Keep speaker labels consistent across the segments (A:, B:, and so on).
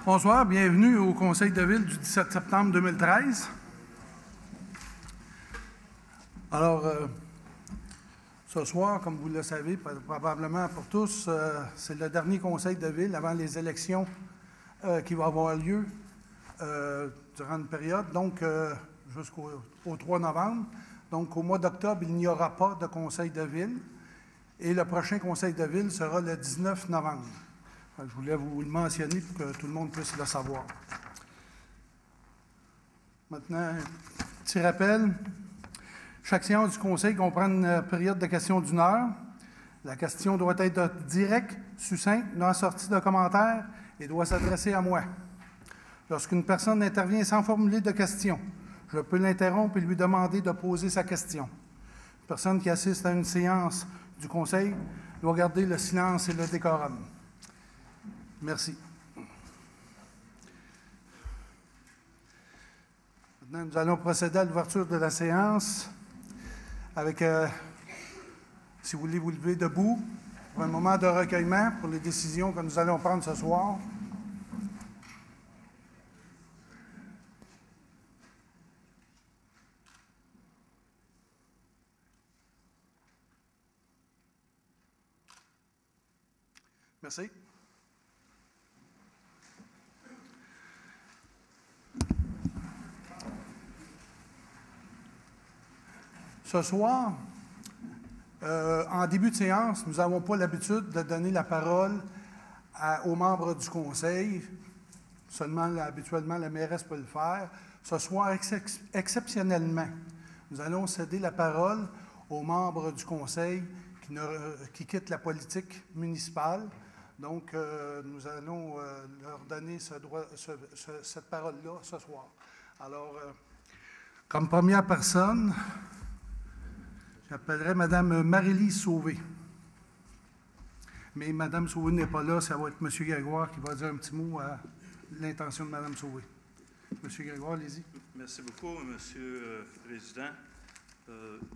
A: Bonsoir, bienvenue au Conseil de ville du 17 septembre 2013. Alors, ce soir, comme vous le savez, probablement pour tous, c'est le dernier Conseil de ville avant les élections qui vont avoir lieu durant une période, donc jusqu'au 3 novembre. Donc, au mois d'octobre, il n'y aura pas de Conseil de ville et le prochain Conseil de ville sera le 19 novembre. Je voulais vous le mentionner pour que tout le monde puisse le savoir. Maintenant, petit rappel. Chaque séance du Conseil comprend une période de questions d'1 heure. La question doit être directe, succincte, non assortie de commentaires et doit s'adresser à moi. Lorsqu'une personne intervient sans formuler de question, je peux l'interrompre et lui demander de poser sa question. Une personne qui assiste à une séance du Conseil doit garder le silence et le décorum. Merci. Maintenant, nous allons procéder à l'ouverture de la séance avec, si vous voulez vous lever debout, pour un moment de recueillement pour les décisions que nous allons prendre ce soir. Merci. Ce soir, en début de séance, nous n'avons pas l'habitude de donner la parole aux membres du Conseil. Seulement, habituellement, la mairesse peut le faire. Ce soir, exceptionnellement, nous allons céder la parole aux membres du Conseil qui quittent la politique municipale. Donc, nous allons leur donner cette parole-là ce soir. Alors, comme première personne, j'appellerai Mme Marie-Lise Sauvé. Mais Mme Sauvé n'est pas là, ça va être M. Grégoire qui va dire un petit mot à l'intention de Mme Sauvé. M. Grégoire, allez-y.
B: Merci beaucoup, M. le Président.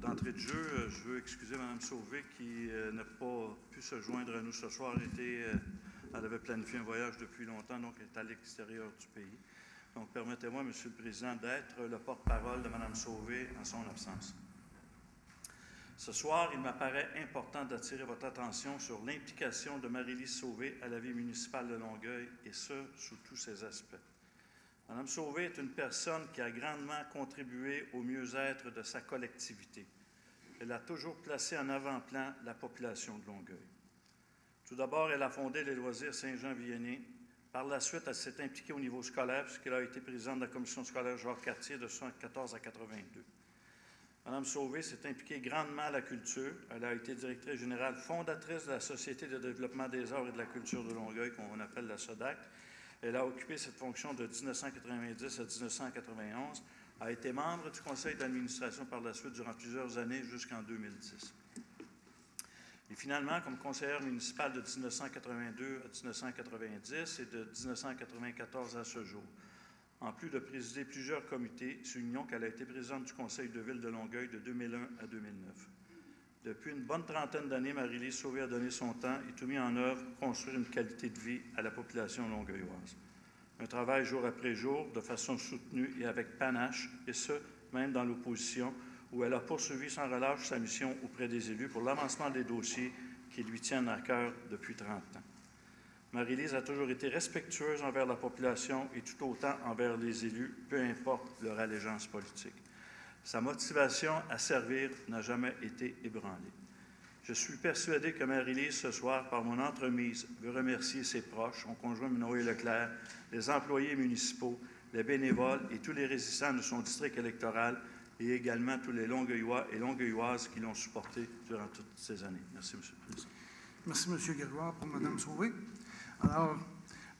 B: D'entrée de jeu, je veux excuser Mme Sauvé qui n'a pas pu se joindre à nous ce soir. Elle avait planifié un voyage depuis longtemps, donc elle est à l'extérieur du pays. Donc, permettez-moi, M. le Président, d'être le porte-parole de Mme Sauvé en son absence. Ce soir, il m'apparaît important d'attirer votre attention sur l'implication de Marie-Lise Sauvé à la vie municipale de Longueuil, et ce, sous tous ses aspects. Mme Sauvé est une personne qui a grandement contribué au mieux-être de sa collectivité. Elle a toujours placé en avant-plan la population de Longueuil. Tout d'abord, elle a fondé les loisirs Saint-Jean-Vianney. Par la suite, elle s'est impliquée au niveau scolaire, puisqu'elle a été présidente de la commission scolaire Jacques-Cartier de 1974 à 1982. Mme Sauvé s'est impliquée grandement à la culture. Elle a été directrice générale fondatrice de la Société de développement des arts et de la culture de Longueuil, qu'on appelle la SODAC. Elle a occupé cette fonction de 1990 à 1991, a été membre du conseil d'administration par la suite durant plusieurs années jusqu'en 2010. Et finalement, comme conseillère municipale de 1982 à 1990 et de 1994 à ce jour. En plus de présider plusieurs comités, soulignons qu'elle a été présidente du conseil de ville de Longueuil de 2001 à 2009. Depuis une bonne trentaine d'années, Marie-Lise Sauvé a donné son temps et tout mis en œuvre pour construire une qualité de vie à la population longueuilloise. Un travail jour après jour, de façon soutenue et avec panache, et ce, même dans l'opposition, où elle a poursuivi sans relâche sa mission auprès des élus pour l'avancement des dossiers qui lui tiennent à cœur depuis 30 ans. Marie-Lise a toujours été respectueuse envers la population et tout autant envers les élus, peu importe leur allégeance politique. Sa motivation à servir n'a jamais été ébranlée. Je suis persuadé que Marie-Lise, ce soir, par mon entremise, veut remercier ses proches, son conjoint Noé Leclerc, les employés municipaux, les bénévoles et tous les résistants de son district électoral et également tous les Longueuillois et Longueuilloises qui l'ont supporté durant toutes ces années. Merci, M. le Président.
A: Merci, M. Grégoire, pour Mme Sauvé. Alors,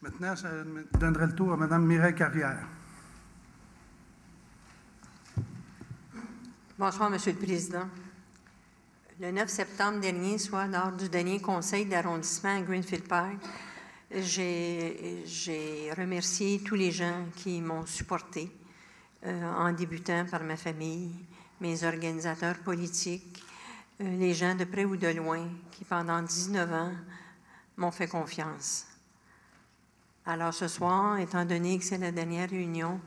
A: maintenant, je donnerai le tour à Mme Mireille Carrière.
C: Bonsoir, M. le Président. Le 9 septembre dernier, soit lors du dernier conseil d'arrondissement à Greenfield Park, j'ai remercié tous les gens qui m'ont supporté, en débutant par ma famille, mes organisateurs politiques, les gens de près ou de loin qui, pendant 19 ans, m'ont fait confiance. Alors ce soir, étant donné que c'est la dernière réunion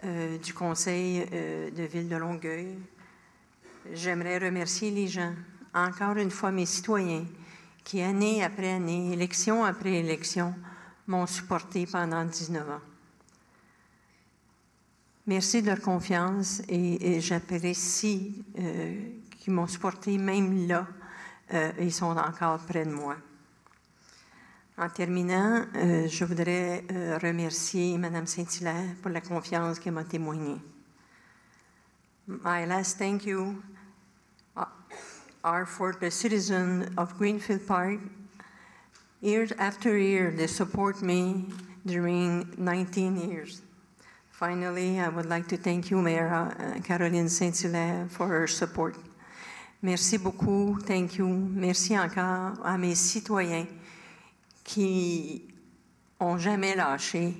C: du Conseil de Ville de Longueuil, j'aimerais remercier les gens, encore une fois mes citoyens, qui année après année, élection après élection, m'ont supporté pendant 19 ans. Merci de leur confiance et j'apprécie qu'ils m'ont supporté même là. Ils sont encore près de moi. En terminant, je voudrais remercier Mme Saint-Hilaire pour la confiance qu'elle m'a témoignée. My last thank you are for the citizens of Greenfield Park. Year after year, they support me during 19 years. Finally, I would like to thank you, Mayor Caroline Saint-Hilaire, for her support. Merci beaucoup, thank you. Merci encore à mes citoyens qui n'ont jamais lâché.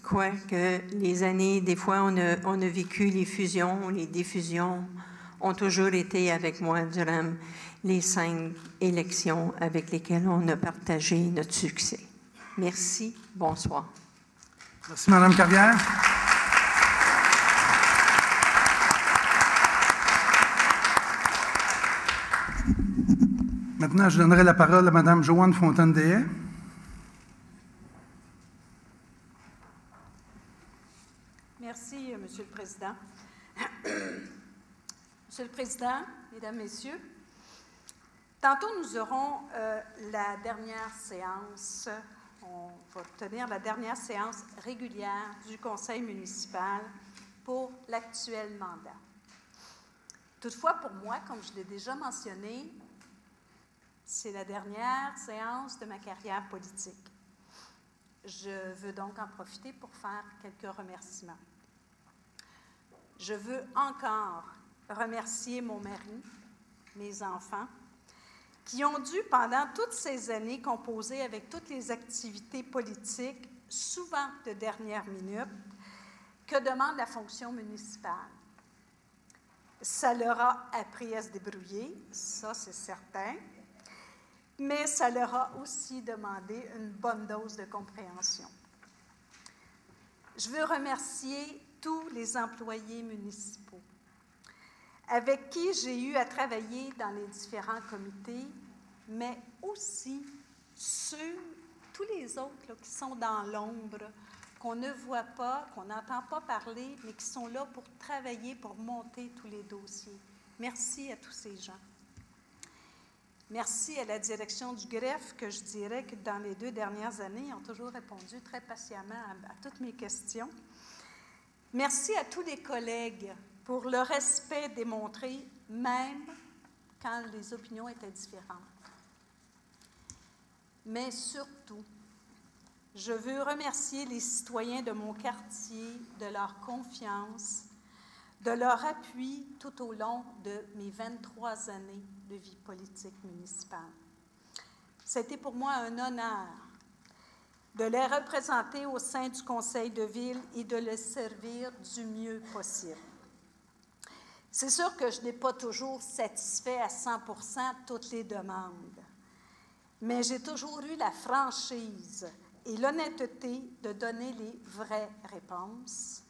C: Quoique les années, des fois, on a vécu les fusions, les diffusions, ont toujours été avec moi durant les 5 élections avec lesquelles on a partagé notre succès. Merci, bonsoir.
A: Merci, Mme Carrière. Maintenant, je donnerai la parole à Mme Joanne Fontaine-Deshaies.
D: Merci, Monsieur le Président. Monsieur le Président, Mesdames, Messieurs, tantôt nous aurons la dernière séance, on va tenir la dernière séance régulière du Conseil municipal pour l'actuel mandat. Toutefois, pour moi, comme je l'ai déjà mentionné, c'est la dernière séance de ma carrière politique. Je veux donc en profiter pour faire quelques remerciements. Je veux encore remercier mon mari, mes enfants, qui ont dû, pendant toutes ces années, composer avec toutes les activités politiques, souvent de dernière minute, que demande la fonction municipale. Ça leur a appris à se débrouiller, ça c'est certain, mais ça leur a aussi demandé une bonne dose de compréhension. Je veux remercier tous les employés municipaux avec qui j'ai eu à travailler dans les différents comités, mais aussi tous les autres là, qui sont dans l'ombre, qu'on ne voit pas, qu'on n'entend pas parler, mais qui sont là pour travailler, pour monter tous les dossiers. Merci à tous ces gens. Merci à la direction du greffe, que je dirais que dans les 2 dernières années, ils ont toujours répondu très patiemment à toutes mes questions. Merci à tous les collègues pour le respect démontré, même quand les opinions étaient différentes. Mais surtout, je veux remercier les citoyens de mon quartier de leur confiance, de leur appui tout au long de mes 23 années de vie politique municipale. C'était pour moi un honneur de les représenter au sein du Conseil de ville et de le servir du mieux possible. C'est sûr que je n'ai pas toujours satisfait à 100% toutes les demandes, mais j'ai toujours eu la franchise et l'honnêteté de donner les vraies réponses,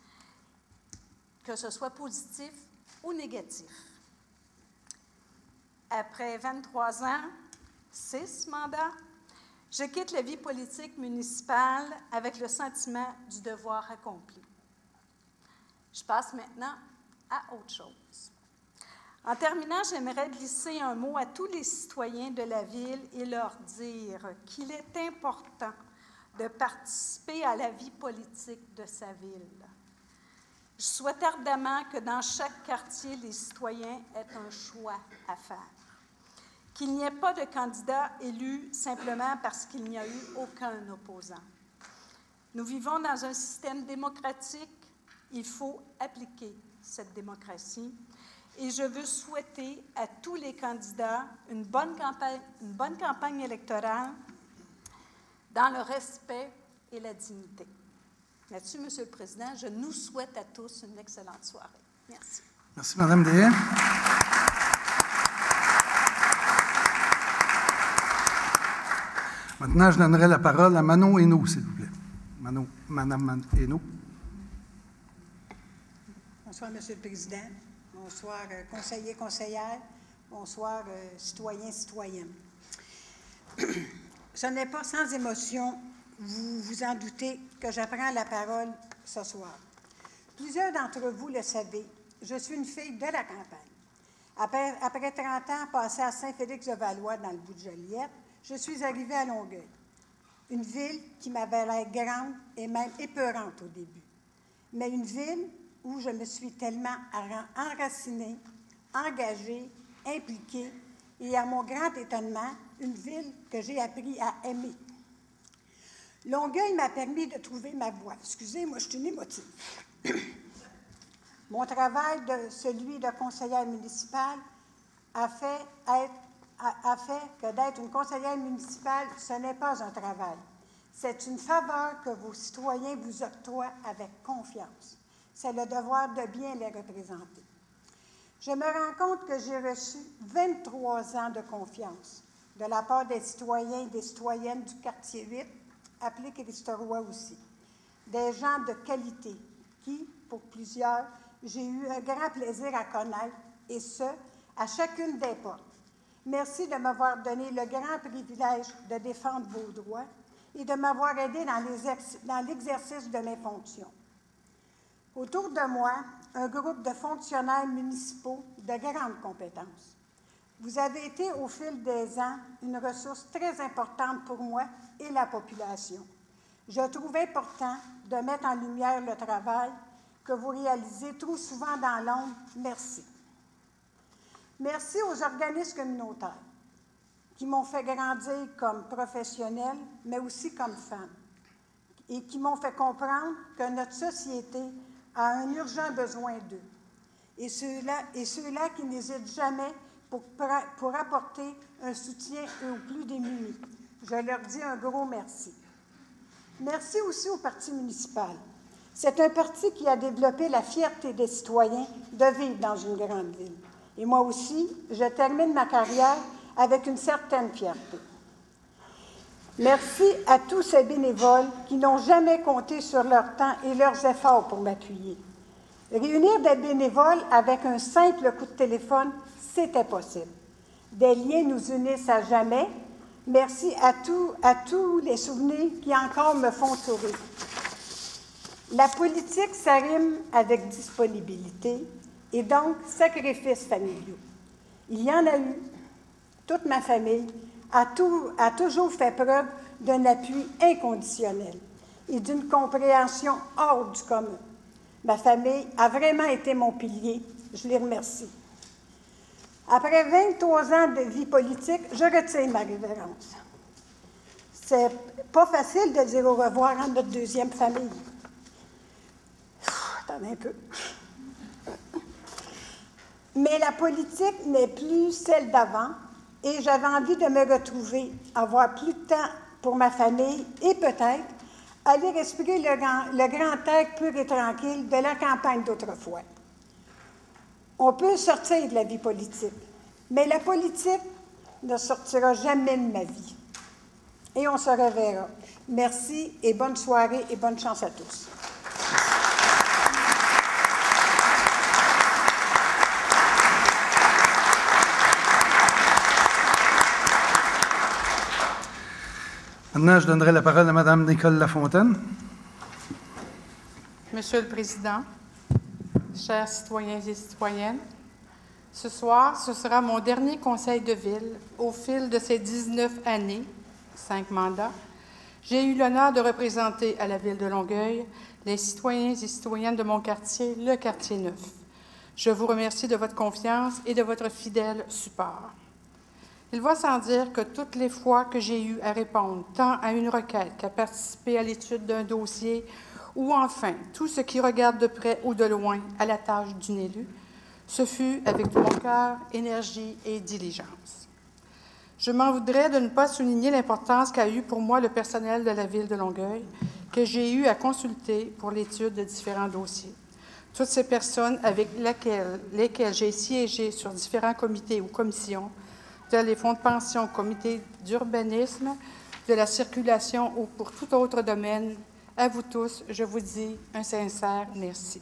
D: que ce soit positif ou négatif. Après 23 ans, 6 mandats, je quitte la vie politique municipale avec le sentiment du devoir accompli. Je passe maintenant à autre chose. En terminant, j'aimerais glisser un mot à tous les citoyens de la ville et leur dire qu'il est important de participer à la vie politique de sa ville. Je souhaite ardemment que dans chaque quartier, les citoyens aient un choix à faire. Qu'il n'y ait pas de candidat élu simplement parce qu'il n'y a eu aucun opposant. Nous vivons dans un système démocratique. Il faut appliquer cette démocratie. Et je veux souhaiter à tous les candidats une bonne campagne électorale dans le respect et la dignité. Là-dessus, Monsieur le Président, je nous souhaite à tous une excellente soirée. Merci.
A: Merci, Mme Deshaies. Maintenant, je donnerai la parole à Manon Hainaut, s'il vous plaît. Madame Hainaut.
E: Bonsoir, Monsieur le Président. Bonsoir, conseillers, conseillères. Bonsoir, citoyens, citoyennes. Ce n'est pas sans émotion, vous vous en doutez, que je prends la parole ce soir. Plusieurs d'entre vous le savez, je suis une fille de la campagne. Après 30 ans passés à Saint-Félix-de-Valois, dans le bout de Joliette, je suis arrivée à Longueuil, une ville qui m'avait l'air grande et même épeurante au début, mais une ville où je me suis tellement enracinée, engagée, impliquée, et à mon grand étonnement, une ville que j'ai appris à aimer. Longueuil m'a permis de trouver ma voie. Excusez-moi, je suis une émotive. Mon travail, celui de conseillère municipale, a fait que d'être une conseillère municipale, ce n'est pas un travail. C'est une faveur que vos citoyens vous octroient avec confiance. C'est le devoir de bien les représenter. Je me rends compte que j'ai reçu 23 ans de confiance de la part des citoyens et des citoyennes du quartier 8, appelé Christ-Roi aussi. Des gens de qualité qui, pour plusieurs, j'ai eu un grand plaisir à connaître, et ce, à chacune des portes. Merci de m'avoir donné le grand privilège de défendre vos droits et de m'avoir aidé dans l'exercice de mes fonctions. Autour de moi, un groupe de fonctionnaires municipaux de grandes compétences. Vous avez été, au fil des ans, une ressource très importante pour moi et la population. Je trouve important de mettre en lumière le travail que vous réalisez trop souvent dans l'ombre. Merci. Merci aux organismes communautaires qui m'ont fait grandir comme professionnelle, mais aussi comme femme, et qui m'ont fait comprendre que notre société a un urgent besoin d'eux. Et ceux-là qui n'hésitent jamais pour apporter un soutien aux plus démunis. Je leur dis un gros merci. Merci aussi au Parti municipal. C'est un parti qui a développé la fierté des citoyens de vivre dans une grande ville. Et moi aussi, je termine ma carrière avec une certaine fierté. Merci à tous ces bénévoles qui n'ont jamais compté sur leur temps et leurs efforts pour m'appuyer. Réunir des bénévoles avec un simple coup de téléphone, c'était possible. Des liens nous unissent à jamais. Merci à tous les souvenirs qui encore me font sourire. La politique, ça rime avec disponibilité et donc sacrifices familiaux. Il y en a eu. Toute ma famille a toujours fait preuve d'un appui inconditionnel et d'une compréhension hors du commun. Ma famille a vraiment été mon pilier. Je les remercie. Après 23 ans de vie politique, je retire ma révérence. C'est pas facile de dire au revoir à notre deuxième famille. Attendez un peu. Mais la politique n'est plus celle d'avant et j'avais envie de me retrouver, avoir plus de temps pour ma famille et peut-être aller respirer le grand air pur et tranquille de la campagne d'autrefois. On peut sortir de la vie politique, mais la politique ne sortira jamais de ma vie. Et on se reverra. Merci et bonne soirée et bonne chance à tous.
A: Maintenant, je donnerai la parole à Mme Nicole Lafontaine.
F: Monsieur le Président, chers citoyens et citoyennes, ce soir, ce sera mon dernier conseil de ville. Au fil de ces 19 années, 5 mandats, j'ai eu l'honneur de représenter à la Ville de Longueuil les citoyens et citoyennes de mon quartier, le quartier 9. Je vous remercie de votre confiance et de votre fidèle support. Il va sans dire que toutes les fois que j'ai eu à répondre tant à une requête qu'à participer à l'étude d'un dossier ou enfin tout ce qui regarde de près ou de loin à la tâche d'une élue, ce fut avec tout mon cœur, énergie et diligence. Je m'en voudrais de ne pas souligner l'importance qu'a eu pour moi le personnel de la Ville de Longueuil que j'ai eu à consulter pour l'étude de différents dossiers. Toutes ces personnes avec lesquelles j'ai siégé sur différents comités ou commissions, les fonds de pension, comités d'urbanisme, de la circulation ou pour tout autre domaine À vous tous, je vous dis un sincère merci.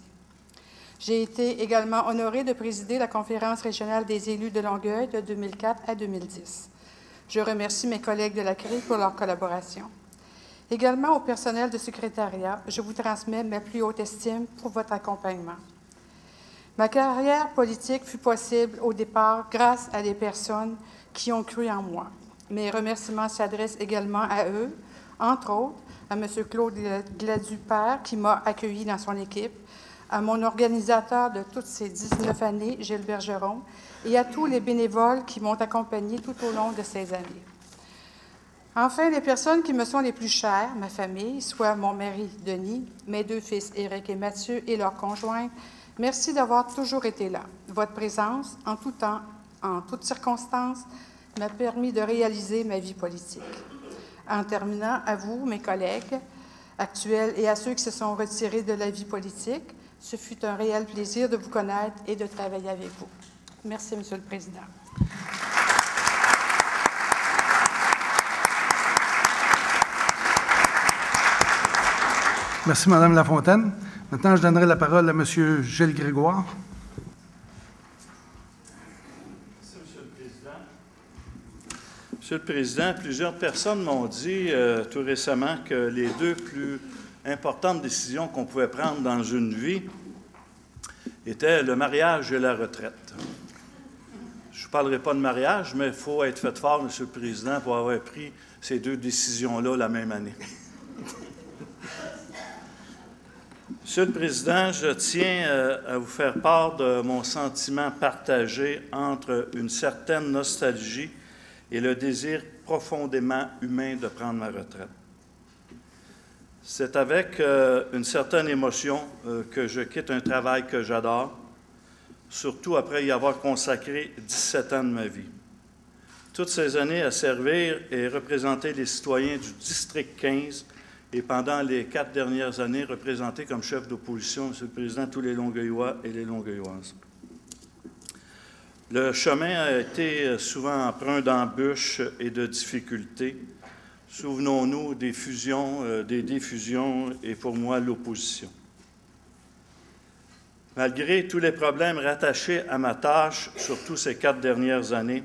F: J'ai été également honorée de présider la Conférence régionale des élus de Longueuil de 2004 à 2010. Je remercie mes collègues de la CRI pour leur collaboration. Également au personnel de secrétariat, je vous transmets ma plus haute estime pour votre accompagnement. Ma carrière politique fut possible au départ grâce à des personnes qui ont cru en moi. Mes remerciements s'adressent également à eux, entre autres à M. Claude Gladu-Père qui m'a accueilli dans son équipe, à mon organisateur de toutes ces 19 années, Gilles Bergeron, et à tous les bénévoles qui m'ont accompagné tout au long de ces années. Enfin, les personnes qui me sont les plus chères, ma famille, soit mon mari Denis, mes 2 fils Éric et Mathieu et leurs conjoints, merci d'avoir toujours été là. Votre présence, en tout temps, en toutes circonstances, m'a permis de réaliser ma vie politique. En terminant, à vous, mes collègues actuels et à ceux qui se sont retirés de la vie politique, ce fut un réel plaisir de vous connaître et de travailler avec vous. Merci, Monsieur le Président.
A: Merci, Mme Lafontaine. Maintenant, je donnerai la parole à M. Gilles Grégoire.
B: Merci, Monsieur le Président. Monsieur le Président, plusieurs personnes m'ont dit tout récemment que les 2 plus importantes décisions qu'on pouvait prendre dans une vie étaient le mariage et la retraite. Je ne parlerai pas de mariage, mais il faut être fait fort, Monsieur le Président, pour avoir pris ces 2 décisions-là la même année. Monsieur le Président, je tiens à vous faire part de mon sentiment partagé entre une certaine nostalgie et le désir profondément humain de prendre ma retraite. C'est avec une certaine émotion que je quitte un travail que j'adore, surtout après y avoir consacré 17 ans de ma vie. Toutes ces années à servir et représenter les citoyens du district 15 et pendant les 4 dernières années, représenter comme chef d'opposition, Monsieur le Président, tous les Longueuillois et les Longueuilloises. Le chemin a été souvent empreint d'embûches et de difficultés. Souvenons-nous des fusions, des défusions et pour moi l'opposition. Malgré tous les problèmes rattachés à ma tâche, surtout ces 4 dernières années,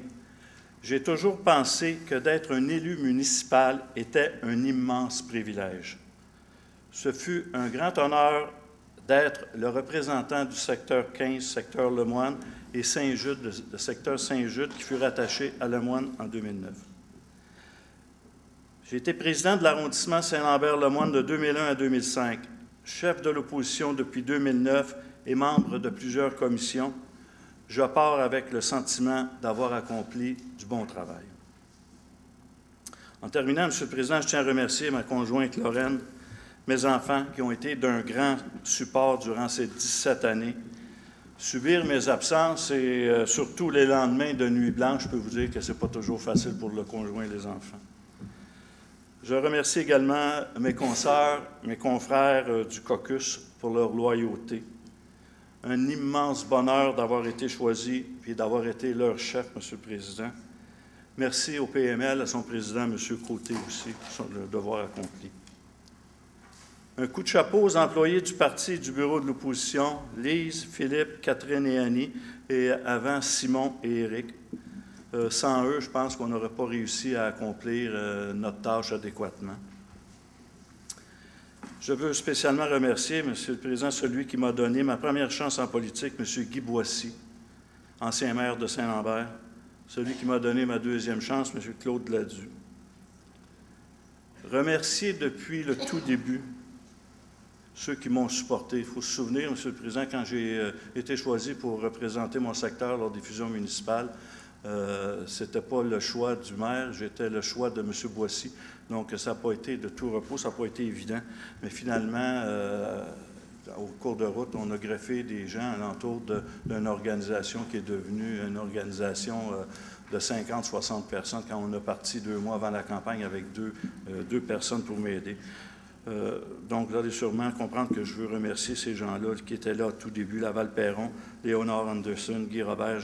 B: j'ai toujours pensé que d'être un élu municipal était un immense privilège. Ce fut un grand honneur d'être le représentant du secteur 15, secteur Lemoine, et Saint-Jude, le secteur Saint-Jude, qui fut rattaché à Lemoine en 2009. J'ai été président de l'arrondissement Saint-Lambert-Lemoine de 2001 à 2005, chef de l'opposition depuis 2009 et membre de plusieurs commissions. Je pars avec le sentiment d'avoir accompli du bon travail. En terminant, Monsieur le Président, je tiens à remercier ma conjointe Lorraine, mes enfants qui ont été d'un grand support durant ces 17 années. Subir mes absences et surtout les lendemains de nuit blanche, je peux vous dire que ce n'est pas toujours facile pour le conjoint et les enfants. Je remercie également mes consoeurs, mes confrères du caucus pour leur loyauté. Un immense bonheur d'avoir été choisi et d'avoir été leur chef, Monsieur le Président. Merci au PML, à son président, M. Côté aussi, pour le devoir accompli. Un coup de chapeau aux employés du parti et du bureau de l'opposition, Lise, Philippe, Catherine et Annie, et avant Simon et Éric. Sans eux, je pense qu'on n'aurait pas réussi à accomplir notre tâche adéquatement. Je veux spécialement remercier, Monsieur le Président, celui qui m'a donné ma première chance en politique, M. Guy Boissy, ancien maire de Saint-Lambert, celui qui m'a donné ma deuxième chance, M. Claude Gladu. Remercier depuis le tout début ceux qui m'ont supporté. Il faut se souvenir, M. le Président, quand j'ai été choisi pour représenter mon secteur lors des fusions municipales, ce n'était pas le choix du maire, j'étais le choix de M. Boissy. Donc, ça n'a pas été de tout repos, ça n'a pas été évident. Mais finalement, au cours de route, on a greffé des gens alentour d'une organisation qui est devenue une organisation de 50-60 personnes quand on a parti 2 mois avant la campagne avec deux personnes pour m'aider. Donc, vous allez sûrement comprendre que je veux remercier ces gens-là qui étaient là au tout début, Laval Perron, Léonard Anderson, Guy Robert,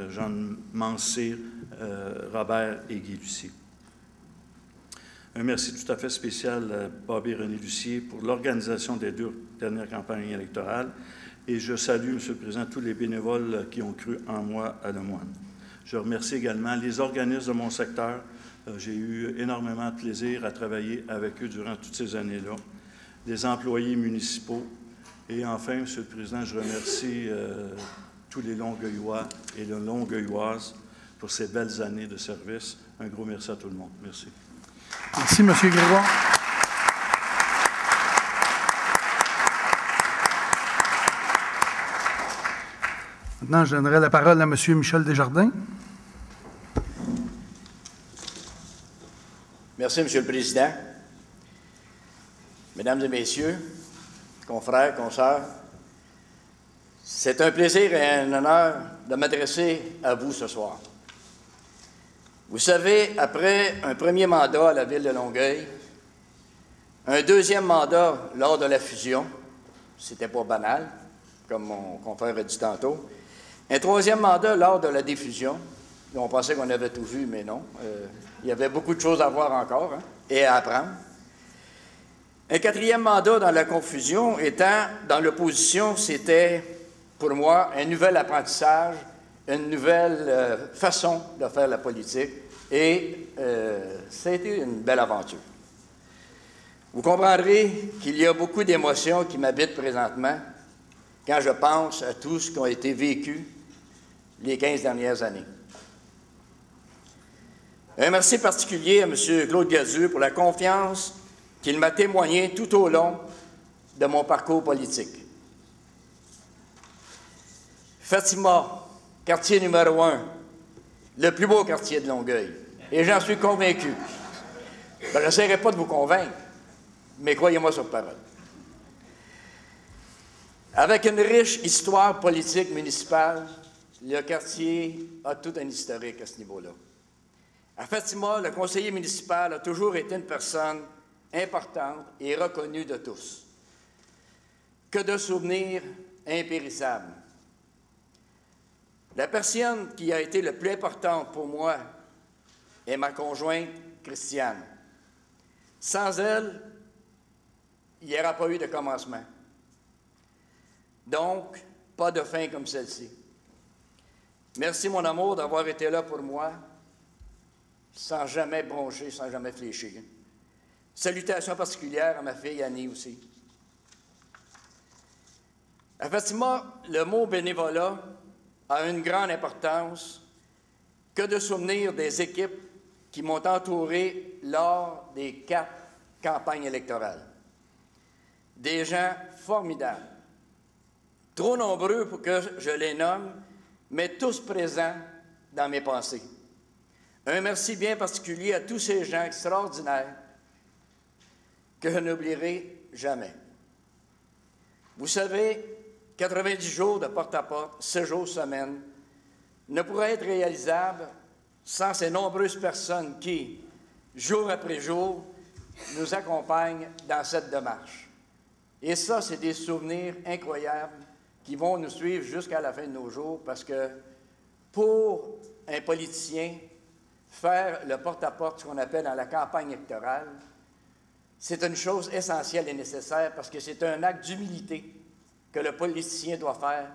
B: Jean Mansir, Robert et Guy Lucie. Un merci tout à fait spécial à Bobby et René Lucier pour l'organisation des 2 dernières campagnes électorales. Et je salue, M. le Président, tous les bénévoles qui ont cru en moi à Lemoine. Je remercie également les organismes de mon secteur. J'ai eu énormément de plaisir à travailler avec eux durant toutes ces années-là. Les employés municipaux. Et enfin, M. le Président, je remercie tous les Longueuillois et les Longueuilloises pour ces belles années de service. Un gros merci à tout le monde. Merci.
A: Merci, M. Grégoire. Maintenant, je donnerai la parole à M. Michel Desjardins.
G: Merci, M. le Président. Mesdames et Messieurs, confrères, consoeurs, c'est un plaisir et un honneur de m'adresser à vous ce soir. Vous savez, après un premier mandat à la Ville de Longueuil, un deuxième mandat lors de la fusion, c'était pas banal, comme mon confrère a dit tantôt, un troisième mandat lors de la diffusion, on pensait qu'on avait tout vu, mais non, il y avait beaucoup de choses à voir encore et à apprendre. Un quatrième mandat dans la confusion, étant dans l'opposition, c'était pour moi un nouvel apprentissage, une nouvelle façon de faire la politique, et ça a été une belle aventure. Vous comprendrez qu'il y a beaucoup d'émotions qui m'habitent présentement quand je pense à tout ce qui a été vécu les 15 dernières années. Un merci particulier à M. Claude Gazue pour la confiance qu'il m'a témoignée tout au long de mon parcours politique. Fatima, quartier numéro 1, le plus beau quartier de Longueuil, et j'en suis convaincu. Je n'essaierai pas de vous convaincre, mais croyez-moi sur parole. Avec une riche histoire politique municipale, le quartier a tout un historique à ce niveau-là. À Fatima, le conseiller municipal a toujours été une personne importante et reconnue de tous. Que de souvenirs impérissables. La personne qui a été le plus importante pour moi est ma conjointe Christiane. Sans elle, il n'y aura pas eu de commencement. Donc, pas de fin comme celle-ci. Merci, mon amour, d'avoir été là pour moi, sans jamais broncher, sans jamais fléchir. Salutations particulières à ma fille Annie aussi. À Fatima, le mot bénévolat a une grande importance. Que de souvenirs des équipes qui m'ont entouré lors des 4 campagnes électorales. Des gens formidables. Trop nombreux pour que je les nomme, mais tous présents dans mes pensées. Un merci bien particulier à tous ces gens extraordinaires que je n'oublierai jamais. Vous savez, 90 jours de porte-à-porte, 7 jours semaine, ne pourraient être réalisables sans ces nombreuses personnes qui, jour après jour, nous accompagnent dans cette démarche. Et ça, c'est des souvenirs incroyables qui vont nous suivre jusqu'à la fin de nos jours parce que pour un politicien, faire le porte-à-porte, ce qu'on appelle dans la campagne électorale, c'est une chose essentielle et nécessaire parce que c'est un acte d'humilité que le politicien doit faire,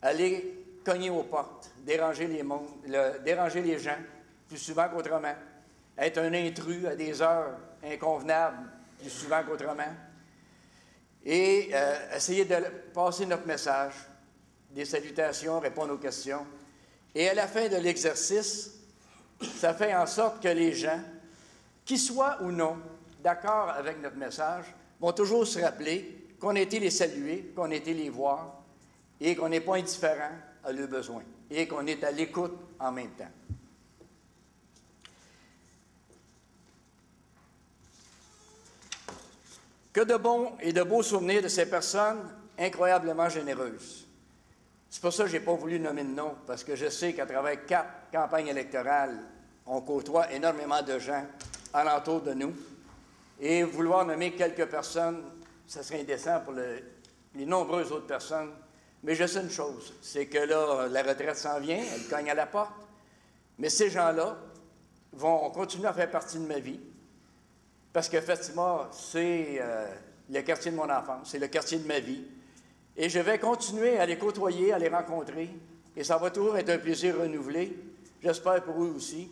G: aller cogner aux portes, déranger les gens, plus souvent qu'autrement, être un intrus à des heures inconvenables, plus souvent qu'autrement, et essayer de passer notre message, des salutations, répondre aux questions. Et à la fin de l'exercice, ça fait en sorte que les gens, qu'ils soient ou non d'accord avec notre message, vont toujours se rappeler qu'on a été les saluer, qu'on a été les voir et qu'on n'est pas indifférent à leurs besoins et qu'on est à l'écoute en même temps. Que de bons et de beaux souvenirs de ces personnes incroyablement généreuses. C'est pour ça que je n'ai pas voulu nommer de nom, parce que je sais qu'à travers 4 campagnes électorales, on côtoie énormément de gens alentour de nous. Et vouloir nommer quelques personnes, ça serait indécent pour les nombreuses autres personnes. Mais je sais une chose, c'est que là, la retraite s'en vient, elle cogne à la porte. Mais ces gens-là vont continuer à faire partie de ma vie. parce que Fatima, c'est le quartier de mon enfance, c'est le quartier de ma vie. Et je vais continuer à les côtoyer, à les rencontrer, et ça va toujours être un plaisir renouvelé, j'espère pour eux aussi,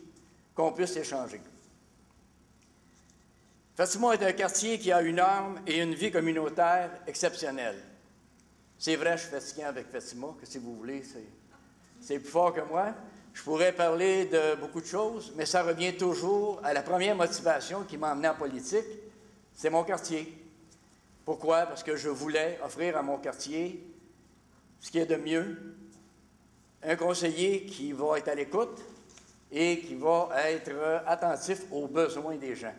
G: qu'on puisse échanger. Fatima est un quartier qui a une âme et une vie communautaire exceptionnelle. C'est vrai, je suis fatigué avec Fatima, que si vous voulez, c'est plus fort que moi. Je pourrais parler de beaucoup de choses, mais ça revient toujours à la première motivation qui m'a emmené en politique, c'est mon quartier. Pourquoi? Parce que je voulais offrir à mon quartier ce qui est de mieux, un conseiller qui va être à l'écoute et qui va être attentif aux besoins des gens.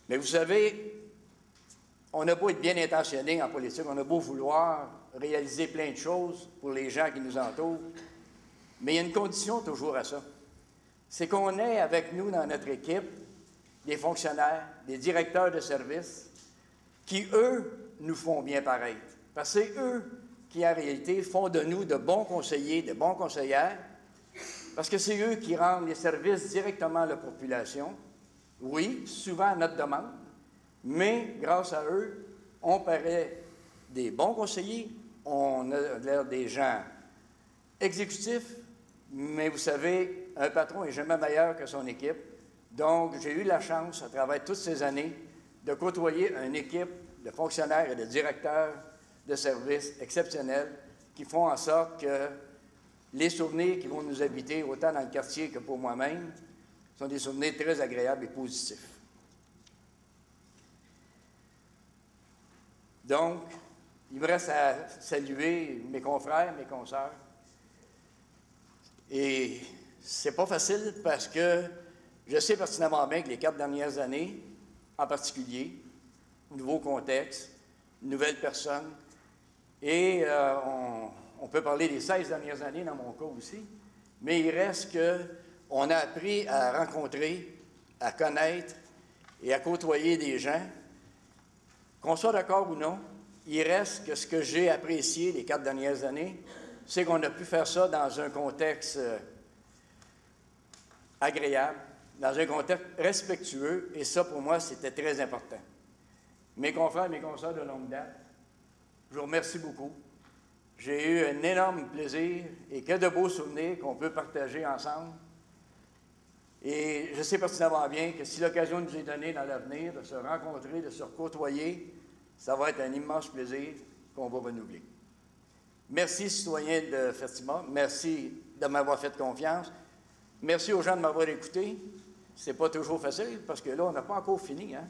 G: Mais vous savez, on a beau être bien intentionné en politique, on a beau vouloir réaliser plein de choses pour les gens qui nous entourent, mais il y a une condition toujours à ça. C'est qu'on ait avec nous dans notre équipe des fonctionnaires, des directeurs de services qui, eux, nous font bien paraître. Parce que c'est eux qui, en réalité, font de nous de bons conseillers, de bons conseillères, parce que c'est eux qui rendent les services directement à la population. Oui, souvent à notre demande, mais grâce à eux, on paraît des bons conseillers, on a l'air des gens exécutifs, mais vous savez, un patron n'est jamais meilleur que son équipe. Donc, j'ai eu la chance, à travers toutes ces années, de côtoyer une équipe de fonctionnaires et de directeurs de services exceptionnels qui font en sorte que les souvenirs qui vont nous habiter, autant dans le quartier que pour moi-même, sont des souvenirs très agréables et positifs. Donc, il me reste à saluer mes confrères, mes consoeurs. Et c'est pas facile parce que je sais pertinemment bien que les 4 dernières années, en particulier, nouveau contexte, nouvelles personnes, et on peut parler des 16 dernières années dans mon cas aussi, mais il reste qu'on a appris à rencontrer, à connaître et à côtoyer des gens. Qu'on soit d'accord ou non, il reste que ce que j'ai apprécié les 4 dernières années, c'est qu'on a pu faire ça dans un contexte agréable, dans un contexte respectueux, et ça, pour moi, c'était très important. Mes confrères et mes consoeurs de longue date, je vous remercie beaucoup. J'ai eu un énorme plaisir et que de beaux souvenirs qu'on peut partager ensemble. Et je sais pertinemment bien que si l'occasion nous est donnée dans l'avenir de se rencontrer, de se côtoyer, ça va être un immense plaisir qu'on va renouveler. Merci, citoyens de Fatima. Merci de m'avoir fait confiance. Merci aux gens de m'avoir écouté. C'est pas toujours facile parce que là, on n'a pas encore fini, hein?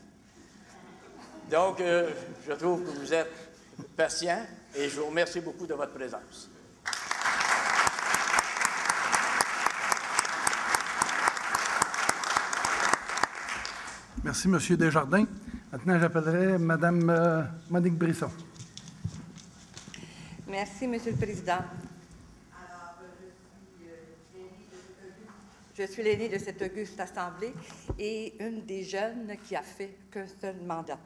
G: Donc, je trouve que vous êtes patients et je vous remercie beaucoup de votre présence.
A: Merci, M. Desjardins. Maintenant, j'appellerai Mme Monique Brisson.
H: Merci, M. le Président. Alors, je suis l'aînée de cette auguste assemblée et une des jeunes qui a fait qu'un seul mandat.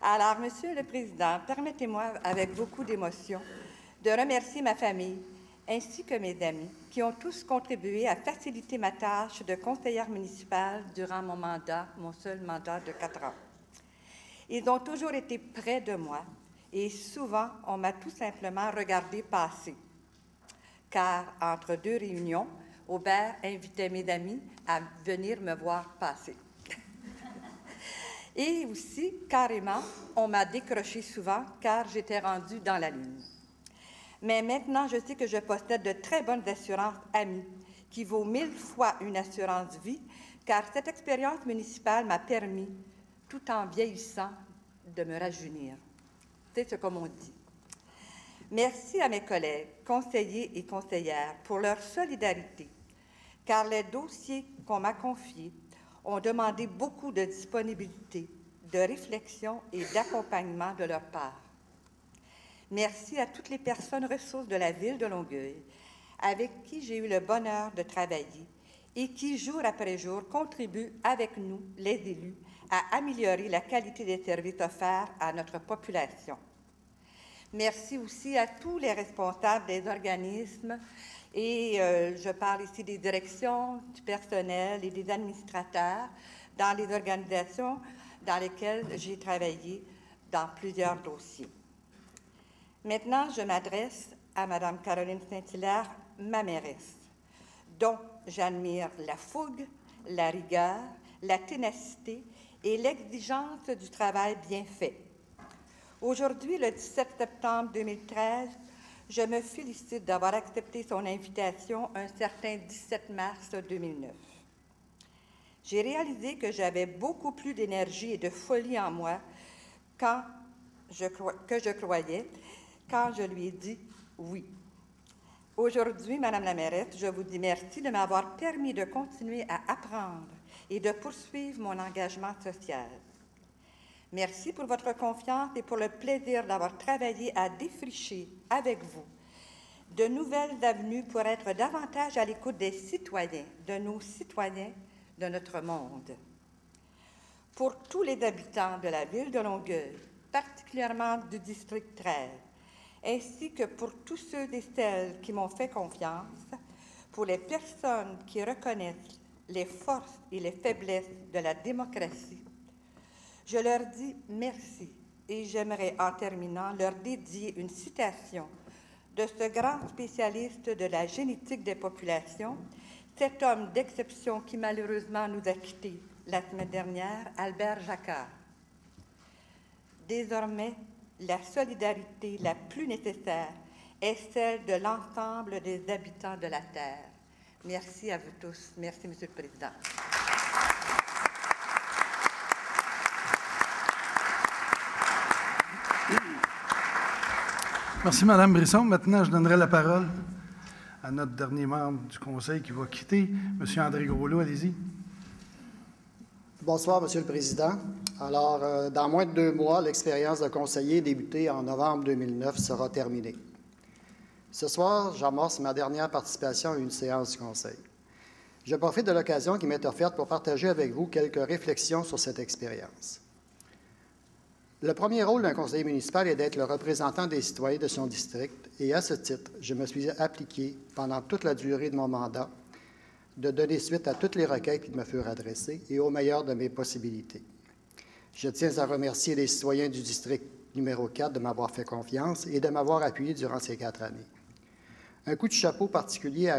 H: Alors, Monsieur le Président, permettez-moi, avec beaucoup d'émotion, de remercier ma famille ainsi que mes amis qui ont tous contribué à faciliter ma tâche de conseillère municipale durant mon mandat, mon seul mandat de 4 ans. Ils ont toujours été près de moi et souvent, on m'a tout simplement regardé passer. Car entre 2 réunions, Aubert invitait mes amis à venir me voir passer. Et aussi, carrément, on m'a décroché souvent car j'étais rendue dans la lune. Mais maintenant, je sais que je possède de très bonnes assurances amies qui vaut 1000 fois une assurance vie car cette expérience municipale m'a permis, tout en vieillissant, de me rajeunir. C'est ce qu'on dit. Merci à mes collègues, conseillers et conseillères, pour leur solidarité, car les dossiers qu'on m'a confiés ont demandé beaucoup de disponibilité, de réflexion et d'accompagnement de leur part. Merci à toutes les personnes ressources de la ville de Longueuil, avec qui j'ai eu le bonheur de travailler et qui, jour après jour, contribuent avec nous, les élus, à améliorer la qualité des services offerts à notre population. Merci aussi à tous les responsables des organismes et je parle ici des directions, du personnel et des administrateurs dans les organisations dans lesquelles j'ai travaillé dans plusieurs dossiers. Maintenant, je m'adresse à Mme Caroline Saint-Hilaire, ma mairesse, dont j'admire la fougue, la rigueur, la ténacité et l'exigence du travail bien fait. Aujourd'hui, le 17 septembre 2013, je me félicite d'avoir accepté son invitation un certain 17 mars 2009. J'ai réalisé que j'avais beaucoup plus d'énergie et de folie en moi que je croyais quand je lui ai dit oui. Aujourd'hui, Madame la mairesse, je vous dis merci de m'avoir permis de continuer à apprendre et de poursuivre mon engagement social. Merci pour votre confiance et pour le plaisir d'avoir travaillé à défricher avec vous de nouvelles avenues pour être davantage à l'écoute des citoyens, de nos citoyens, de notre monde. Pour tous les habitants de la ville de Longueuil, particulièrement du district 13, ainsi que pour tous ceux et celles qui m'ont fait confiance, pour les personnes qui reconnaissent les forces et les faiblesses de la démocratie, je leur dis merci et j'aimerais en terminant leur dédier une citation de ce grand spécialiste de la génétique des populations, cet homme d'exception qui malheureusement nous a quittés la semaine dernière, Albert Jacquard. Désormais, la solidarité la plus nécessaire est celle de l'ensemble des habitants de la Terre. Merci à vous tous. Merci, Monsieur le Président.
A: Merci, Mme Brisson. Maintenant, je donnerai la parole à notre dernier membre du Conseil qui va quitter, M. André Groslot. Allez-y.
I: Bonsoir, Monsieur le Président. Alors, dans moins de 2 mois, l'expérience de conseiller débutée en novembre 2009 sera terminée. Ce soir, j'amorce ma dernière participation à une séance du Conseil. Je profite de l'occasion qui m'est offerte pour partager avec vous quelques réflexions sur cette expérience. Le premier rôle d'un conseiller municipal est d'être le représentant des citoyens de son district et, à ce titre, je me suis appliqué, pendant toute la durée de mon mandat, de donner suite à toutes les requêtes qui me furent adressées et au meilleur de mes possibilités. Je tiens à remercier les citoyens du district numéro 4 de m'avoir fait confiance et de m'avoir appuyé durant ces 4 années. Un coup de chapeau particulier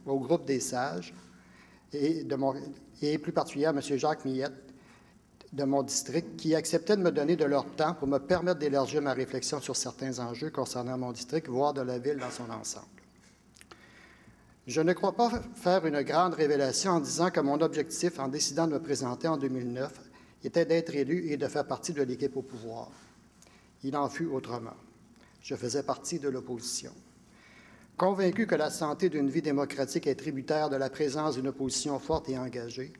I: au groupe des sages et plus particulièrement à M. Jacques Millette de mon district qui acceptaient de me donner de leur temps pour me permettre d'élargir ma réflexion sur certains enjeux concernant mon district, voire de la ville dans son ensemble. Je ne crois pas faire une grande révélation en disant que mon objectif en décidant de me présenter en 2009 était d'être élu et de faire partie de l'équipe au pouvoir. Il en fut autrement. Je faisais partie de l'opposition. Convaincu que la santé d'une vie démocratique est tributaire de la présence d'une opposition forte et engagée,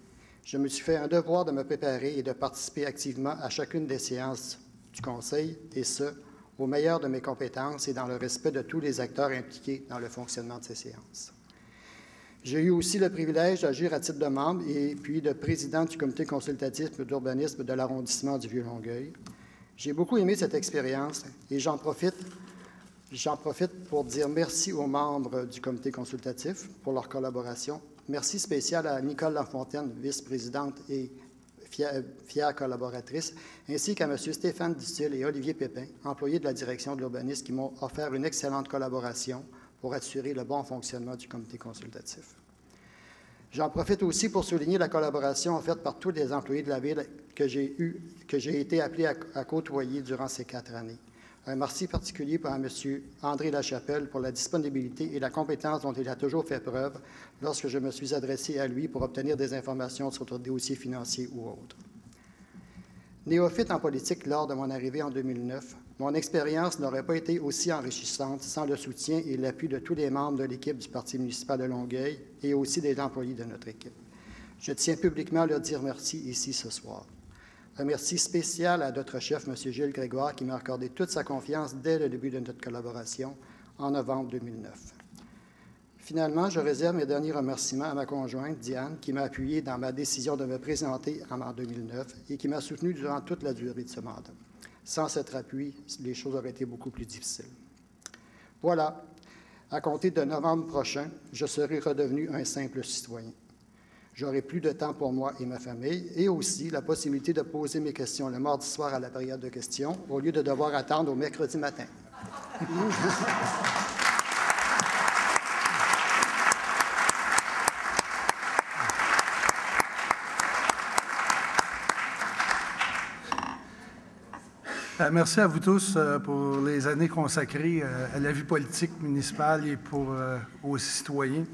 I: je me suis fait un devoir de me préparer et de participer activement à chacune des séances du Conseil, et ce, au meilleur de mes compétences et dans le respect de tous les acteurs impliqués dans le fonctionnement de ces séances. J'ai eu aussi le privilège d'agir à titre de membre et puis de président du comité consultatif d'urbanisme de l'arrondissement du Vieux-Longueuil. J'ai beaucoup aimé cette expérience et j'en profite pour dire merci aux membres du comité consultatif pour leur collaboration. Merci spécial à Nicole Lafontaine, vice-présidente et fière collaboratrice, ainsi qu'à M. Stéphane Dustil et Olivier Pépin, employés de la direction de l'urbanisme, qui m'ont offert une excellente collaboration pour assurer le bon fonctionnement du comité consultatif. J'en profite aussi pour souligner la collaboration faite par tous les employés de la Ville que j'ai été appelé à côtoyer durant ces 4 années. Un merci particulier à M. André Lachapelle pour la disponibilité et la compétence dont il a toujours fait preuve lorsque je me suis adressé à lui pour obtenir des informations sur des dossiers financiers ou autres. Néophyte en politique lors de mon arrivée en 2009, mon expérience n'aurait pas été aussi enrichissante sans le soutien et l'appui de tous les membres de l'équipe du Parti municipal de Longueuil et aussi des employés de notre équipe. Je tiens publiquement à leur dire merci ici ce soir. Un merci spécial à notre chef, M. Gilles Grégoire, qui m'a accordé toute sa confiance dès le début de notre collaboration en novembre 2009. Finalement, je réserve mes derniers remerciements à ma conjointe, Diane, qui m'a appuyé dans ma décision de me présenter en 2009 et qui m'a soutenu durant toute la durée de ce mandat. Sans cet appui, les choses auraient été beaucoup plus difficiles. Voilà. À compter de novembre prochain, je serai redevenu un simple citoyen. J'aurai plus de temps pour moi et ma famille et aussi la possibilité de poser mes questions le mardi soir à la période de questions au lieu de devoir attendre au mercredi matin.
A: Merci à vous tous pour les années consacrées à la vie politique municipale et aux citoyens.